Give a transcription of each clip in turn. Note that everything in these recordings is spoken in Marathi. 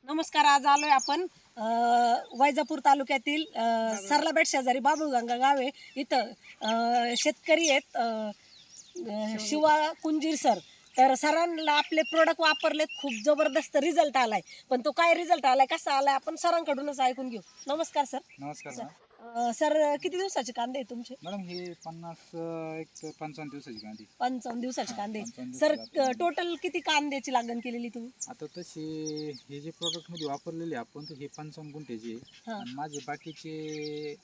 नमस्कार. आज आलोय आपण वैजापूर तालुक्यातील सरलाबेट शेजारी बाबुळगंगा गाव आहे. इथं शेतकरी आहेत शिवा कुंजीर सर. तर सरांना आपले प्रोडक्ट वापरलेत, खूप जबरदस्त रिझल्ट आलाय. पण तो काय रिझल्ट आलाय, कसा आलाय, आपण सरांकडूनच ऐकून घेऊ. नमस्कार सर. नमस्कार सर किती दिवसाचे कांदे आहे तुमचे? मॅडम हे 55 दिवसाची कांदी. 55 दिवसाचे कांदे. 55 सर दिवसाची टोटल किती कांद्याची लागण केलेली तुम्ही? आता तसे हे जे प्रोडक्ट मध्ये वापरलेले आपण तर हे 55 गुंठ्याचे आहे. आणि माझे बाकीचे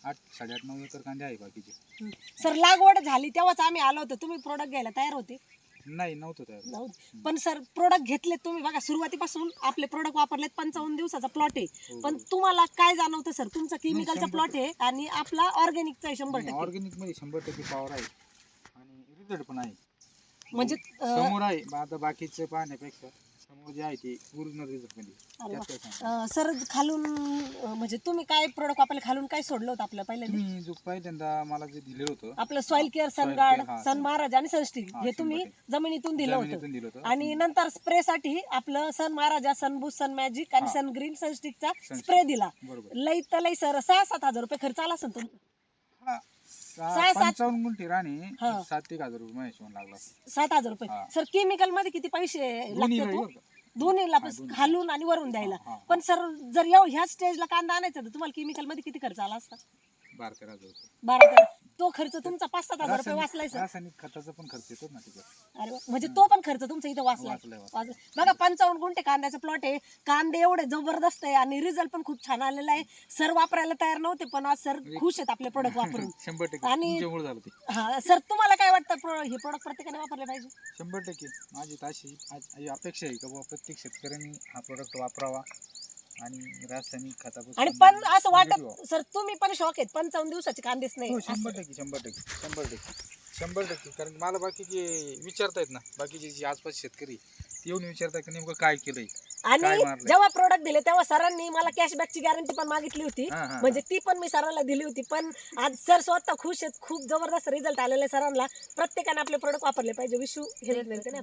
8-8.5-9 एकर कांदे आहे बाकीचे. सर लागवड झाली तेव्हाच आम्ही आलो होतो, तुम्ही प्रोडक्ट घ्यायला तयार होते? नाही नव्हतं तयार. नव्हते. पण सर प्रोडक्ट घेतले तुम्ही, बघा सुरुवातीपासून आपले प्रोडक्ट वापरलेत. 55 दिवसाचा प्लॉट आहे. पण तुम्हाला काय जाणवतं सर? तुमचा केमिकलचा प्लॉट आहे आणि आपला ऑर्गॅनिकचा आहे. 100% ऑर्गॅनिक मध्ये 100% पॉवर आहे आणि रिझल्ट पण आहे. म्हणजे समोर आहे. आता बाकीचे पाहण्यापेक्षा समोर जे आहे ते ओरिजिनल रिझल्ट मध्ये. सर खालून म्हणजे तुम्ही काय प्रोडक्ट वापरले, खालून काय सोडलं होतं आपल्या पहिल्यांदा? तुम्ही जो पहिल्यांदा मला जे दिलं होतं आपलं सॉइल केअर, सनगार्ड, सन महाराज आणि सनस्टिक हे तुम्ही 100% जमिनीतून दिलं होतं. दिलं होतं. आणि नंतर स्प्रे साठी आपलं सन महाराजा, सन बूस्ट, सन मॅजिक आणि सन ग्रीन, सनस्टिकचा स्प्रे दिला. बरोबर. लई तर लई सर 6-7 हजार रुपये खर्च आला असेल तुमचा. 55 गुंठे राणी 7-1 हजार रुपये महिन्याला लागला. 7,000 रुपये. सर केमिकल मध्ये किती पैसे लागतात? दोन्हीला खालून आणि वरून द्यायला. पण सर जर ह्या स्टेजला कांदा आणायचा तर तुम्हाला केमिकल मध्ये किती खर्च आला असता? 12-13 हजार रुपये. 12 तो खर्च तुमचा 5-7 हजार रुपये वाचलाय सर. रासायनिक खताचा पण खर्च येतो ना तिकडे. अरे वा. म्हणजे तो पण खर्च तुमचा इथं वाचलाय. बघा 55 गुंठे कांद्याचा प्लॉट आहे. कांदे एवढे जबरदस्त आहे आणि रिझल्ट पण खूप छान आलेला आहे. सर वापरायला तयार नव्हते पण आज सर खुश आहेत आपले प्रोडक्ट वापरून. 100% आणि तुमच्यामुळे झालं ते. हा सर, तुम्हाला काय वाटतं हे प्रोडक्ट प्रत्येकाने वापरले पाहिजे? 100% माझी अशी अपेक्षा आहे की प्रत्येक शेतकऱ्यांनी हा प्रोडक्ट वापरावा आणि रासायनिक खतापासून. आणि पण असं वाटत सर तुम्ही पण शॉक आहेत, 55 दिवसाचे कांदेच नाही? 100% कारण मला बाकीचे विचारतायत ना, बाकीचे जे आसपास शेतकरी ते येऊन विचारतात की नेमकं काय केलंय. आणि जेव्हा प्रोडक्ट दिले तेव्हा सरांनी मला कॅशबॅकची गॅरंटी पण मागितली होती. म्हणजे ती पण मी सरांना दिली होती. पण आज सर स्वतः खुश आहेत. खूप जबरदस्त रिझल्ट आलेला आहे सरांना. प्रत्येकाने आपले प्रोडक्ट वापरले पाहिजे. विशू हे आपल्याला.